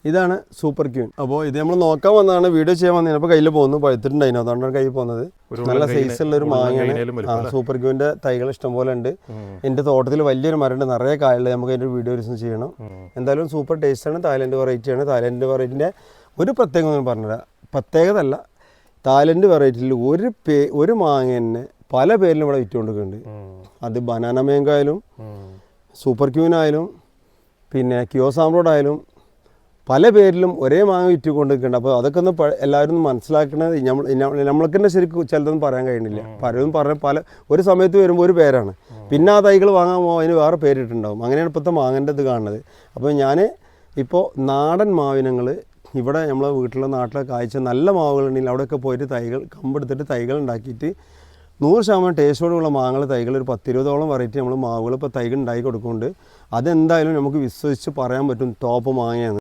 ഇതാണ് super queen. അപ്പോൾ ഇത് നമ്മൾ നോക്കാൻ വന്നതാണ്, വീഡിയോ ചെയ്യാൻ വന്നതാണ്. അപ്പോൾ കയ്യിൽ പോകുന്നു, പഴുത്തിട്ടുണ്ടായിരുന്നു, അതുകൊണ്ടാണ് കയ്യിൽ പോകുന്നത്. നല്ല സൈസുള്ള ഒരു മാങ്ങയാണ്. സൂപ്പർ ക്യൂവിൻ്റെ തൈകൾ ഇഷ്ടംപോലെ ഉണ്ട്. എൻ്റെ തോട്ടത്തിൽ വലിയൊരു മരമുണ്ട്, നിറയെ കായുള്ളത്. നമുക്ക് അതിൻ്റെ വീഡിയോ ചെയ്യണം. എന്തായാലും സൂപ്പർ ടേസ്റ്റാണ്. തായ്ലൻഡ് വെറൈറ്റിയാണ്. തായ്ലൻഡ് വെറൈറ്റിൻ്റെ ഒരു പ്രത്യേകത ഞാൻ പറഞ്ഞുതരാം. പ്രത്യേകത അല്ല, തായ്ലൻഡ് വെറൈറ്റിയിൽ ഒരു മാങ്ങ തന്നെ പല പേരിലും ഇവിടെ വിറ്റുകൊണ്ടിരിക്കുന്നുണ്ട്. അത് ബനാന മാംഗോ ആയാലും സൂപ്പർ ക്യൂനായാലും പിന്നെ കിയോസാമ്രോഡ് പല പേരിലും ഒരേ മാങ്ങ വിറ്റുകൊണ്ടിരിക്കുന്നുണ്ട്. അപ്പോൾ അതൊക്കെ ഒന്ന് എല്ലാവരും മനസ്സിലാക്കുന്നത്. നമ്മൾക്ക് തന്നെ ശരിക്കും ചിലതൊന്നും പറയാൻ കഴിയുന്നില്ല. പലരും ഒരു സമയത്ത് വരുമ്പോൾ ഒരു പേരാണ്, പിന്നെ ആ തൈകൾ വാങ്ങാൻ പോകുമ്പോൾ അതിന് വേറെ പേരിട്ടുണ്ടാവും. അങ്ങനെയാണ് ഇപ്പോഴത്തെ മാങ്ങൻ്റെ ഇത് കാണുന്നത്. അപ്പോൾ ഞാൻ ഇപ്പോൾ നാടൻ മാവിനങ്ങൾ ഇവിടെ നമ്മളെ നാട്ടിലെ കായ്ച്ച നല്ല മാവുകളുണ്ടെങ്കിൽ അവിടെയൊക്കെ പോയിട്ട് തൈകൾ കമ്പെടുത്തിട്ട് തൈകൾ ഉണ്ടാക്കിയിട്ട് 100% ടേസ്റ്റോടുള്ള മാങ്ങകൾ തൈകൾ ഒരു 10-20ഓളം വെറൈറ്റി നമ്മൾ മാവുകൾ ഇപ്പോൾ തൈകൾ ഉണ്ടാക്കി കൊടുക്കുന്നുണ്ട്. അതെന്തായാലും നമുക്ക് വിശ്വസിച്ച് പറയാൻ പറ്റും ടോപ്പ് മാങ്ങയാണ്.